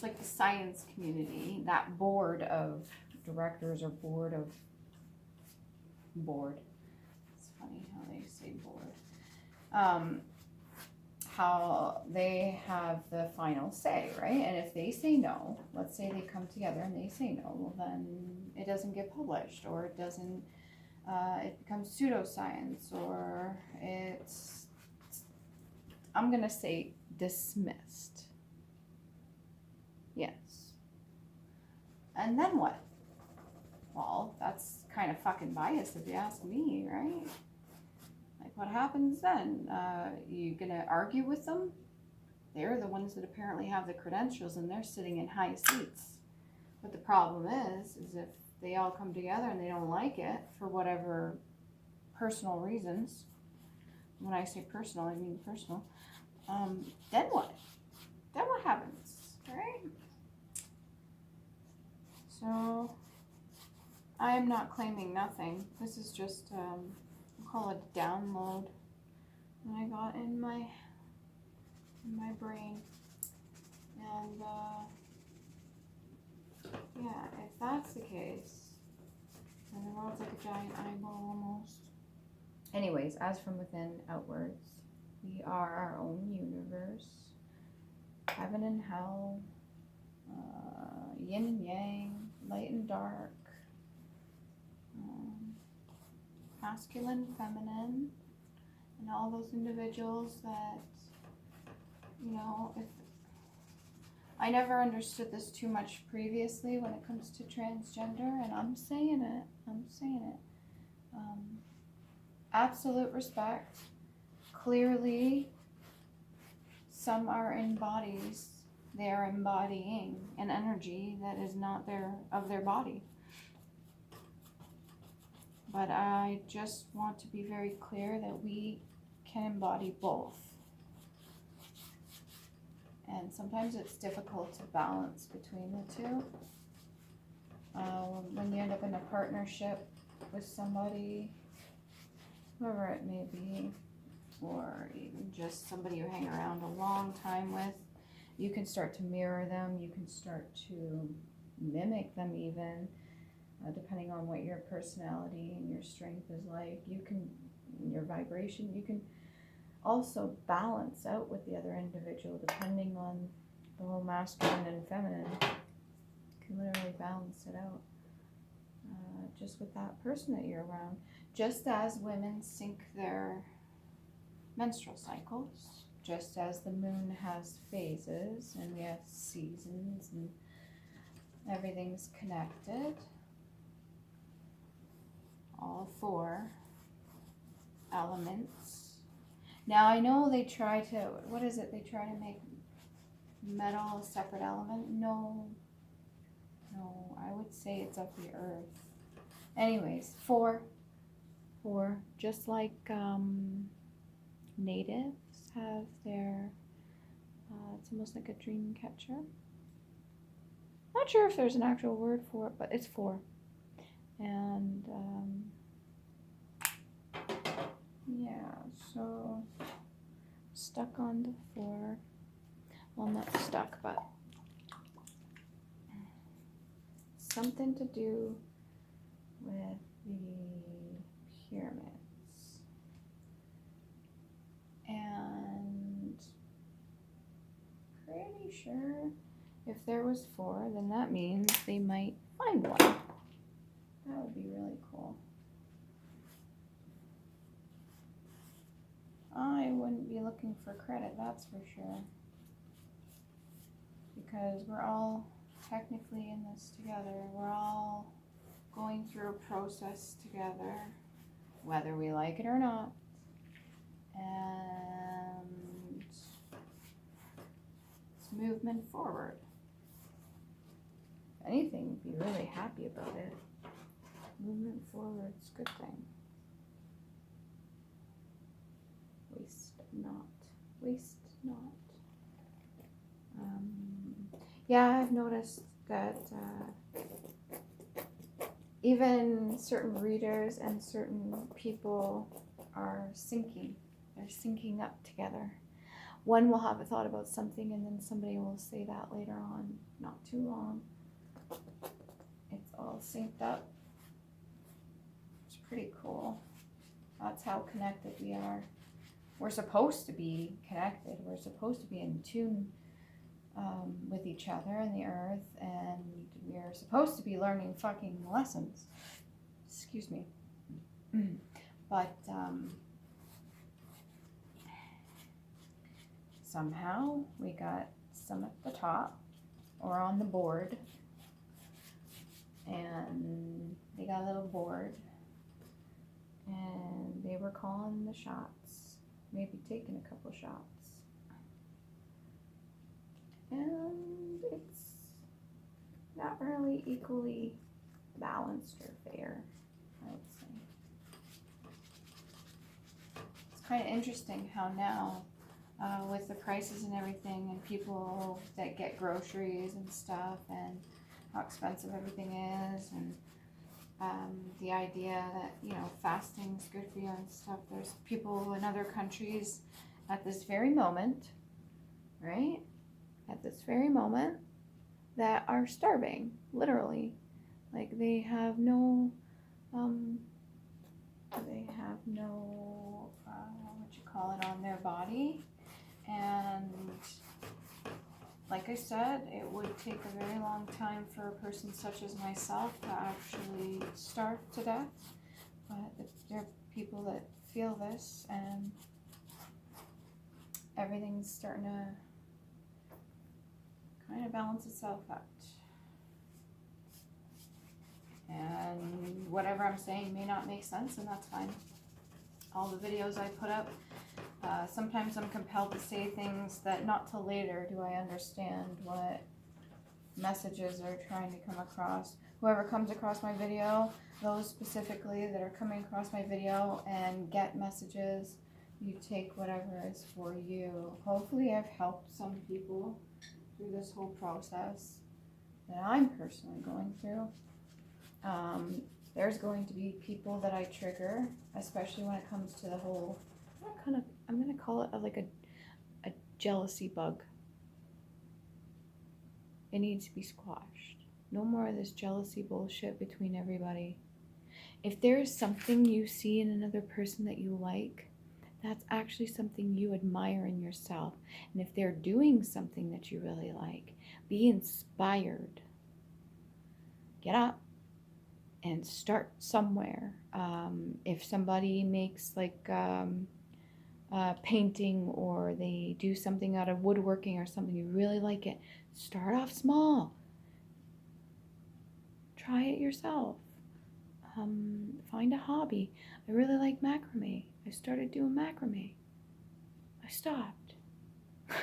like the science community, that board of directors or board. It's funny how they say board. How they have the final say, right? And if they say no, let's say they come together and they say no, well then it doesn't get published, or it doesn't, it becomes pseudoscience, or it's, I'm gonna say dismissed. Yes. And then what? Well, that's kind of fucking biased if you ask me, right? Like, what happens then? You gonna argue with them? They're the ones that apparently have the credentials and they're sitting in high seats. But the problem is if they all come together and they don't like it for whatever personal reasons, when I say personal, I mean personal, then what? Then what happens, right? So, I am not claiming nothing. This is just, I'll call it a download that I got in my brain. And, yeah, if that's the case, then the world's like a giant eyeball almost. Anyways, as from within outwards, we are our own universe. Heaven and hell, yin and yang, light and dark, masculine, feminine, and all those individuals that, you know, if I never understood this too much previously when it comes to transgender, and I'm saying it. Absolute respect. Clearly, some are in bodies. They are embodying an energy that is not of their body. But I just want to be very clear that we can embody both. And sometimes it's difficult to balance between the two. When you end up in a partnership with somebody, whoever it may be, or even just somebody you hang around a long time with, you can start to mirror them, you can start to mimic them even, depending on what your personality and your strength is like. You can, your vibration, you can also balance out with the other individual depending on the whole masculine and feminine. You can literally balance it out just with that person that you're around. Just as women sync their menstrual cycles, just as the moon has phases and we have seasons and everything's connected, all four elements. Now I know they try to, what is it, they try to make metal a separate element? No, I would say it's of the earth. Anyways, four, just like natives have their, it's almost like a dream catcher. Not sure if there's an actual word for it, but it's four. And yeah, so stuck on the four. Well, not stuck, but something to do with the pyramids. And pretty sure if there was four, then that means they might find one. That would be really cool. I wouldn't be looking for credit, that's for sure. Because we're all technically in this together. We're all going through a process together, whether we like it or not. And it's movement forward. If anything, be really happy about it. Movement forward is a good thing. Waste not. Yeah, I've noticed that even certain readers and certain people are syncing. They're syncing up together. One will have a thought about something and then somebody will say that later on. too long. It's all synced up. It's pretty cool. That's how connected we are. We're supposed to be connected. We're supposed to be in tune with each other and the earth, and we're supposed to be learning fucking lessons. Excuse me. But somehow we got some at the top or on the board, and they got a little board, and they were calling the shots, maybe taking a couple shots. And it's not really equally balanced or fair, I would say. It's kind of interesting how now, with the prices and everything, and people that get groceries and stuff, and how expensive everything is, and the idea that, you know, fasting's good for you and stuff. There's people in other countries at this very moment, right? At this very moment, that are starving, literally. Like they have no, what you call it, on their body. And like I said, it would take a very long time for a person such as myself to actually starve to death. But there are people that feel this, and everything's starting to kind of balance itself out. And whatever I'm saying may not make sense, and that's fine. All the videos I put up, sometimes I'm compelled to say things that not till later do I understand what messages are trying to come across. Whoever comes across my video, those specifically that are coming across my video and get messages, you take whatever is for you. Hopefully I've helped some people through this whole process that I'm personally going through. There's going to be people that I trigger, especially when it comes to the whole, I'm going to call it like a jealousy bug. It needs to be squashed. No more of this jealousy bullshit between everybody. If there is something you see in another person that you like, that's actually something you admire in yourself. And if they're doing something that you really like, be inspired. Get up and start somewhere. If somebody makes like painting, or they do something out of woodworking or something, you really like it, start off small. Try it yourself. Find a hobby. I really like macrame. I started doing macrame. I stopped. It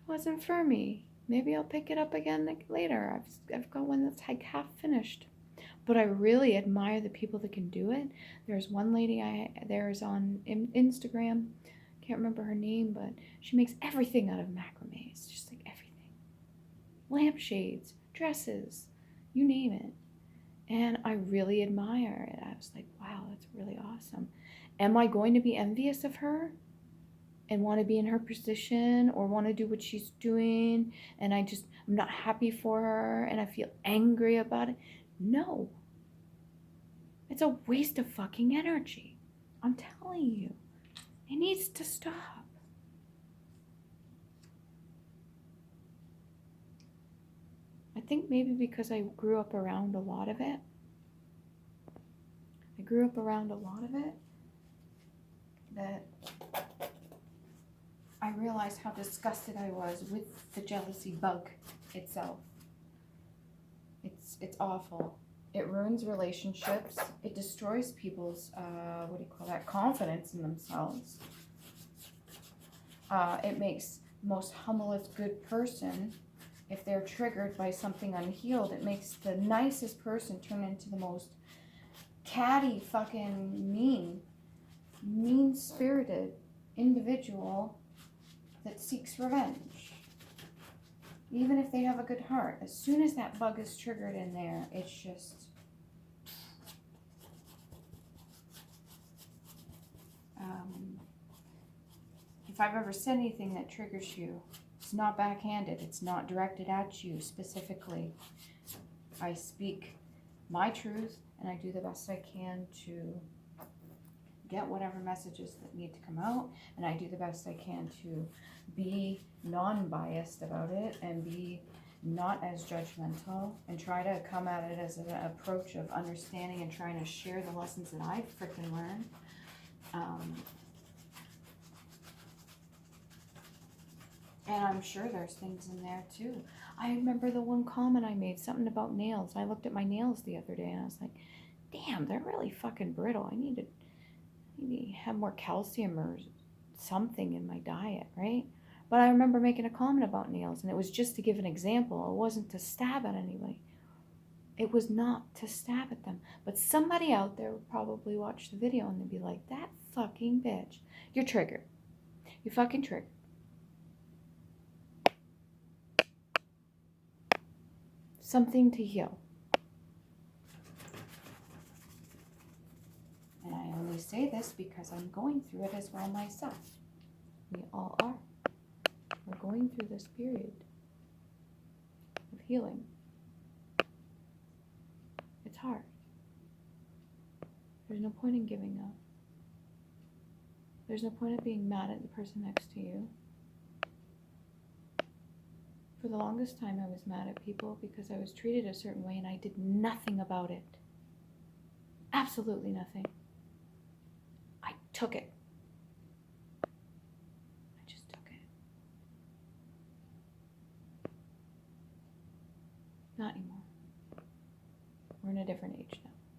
wasn't for me. Maybe I'll pick it up again later. I've got one that's like half finished. But I really admire the people that can do it. There's one lady there's on Instagram. Can't remember her name, but she makes everything out of macrame. It's just like everything. Lampshades, dresses, you name it. And I really admire it. I was like, wow, that's really awesome. Am I going to be envious of her and want to be in her position, or want to do what she's doing, and I'm not happy for her and I feel angry about it? No. It's a waste of fucking energy. I'm telling you. It needs to stop. I think maybe because I grew up around a lot of it. That I realized how disgusted I was with the jealousy bug itself. It's awful. It ruins relationships. It destroys people's, confidence in themselves. It makes the most humblest good person, if they're triggered by something unhealed, it makes the nicest person turn into the most catty, fucking mean-spirited individual that seeks revenge. Even if they have a good heart, as soon as that bug is triggered in there, it's just... if I've ever said anything that triggers you, It's not backhanded. It's not directed at you specifically. I speak my truth, and I do the best I can to get whatever messages that need to come out, and I do the best I can to be non-biased about it and be not as judgmental, and try to come at it as an approach of understanding and trying to share the lessons that I freaking learned. And I'm sure there's things in there too. I remember the one comment I made, something about nails. I looked at my nails the other day and I was like, damn, they're really fucking brittle. I need to have more calcium or something in my diet, right? But I remember making a comment about nails, and it was just to give an example. It wasn't to stab at anybody. It was not to stab at them. But somebody out there would probably watch the video and they'd be like, that fucking bitch. You're triggered. You fucking triggered. Something to heal. And I only say this because I'm going through it as well myself. We all are. We're going through this period of healing. It's hard. There's no point in giving up. There's no point in being mad at the person next to you. For the longest time, I was mad at people because I was treated a certain way and I did nothing about it. Absolutely nothing. I took it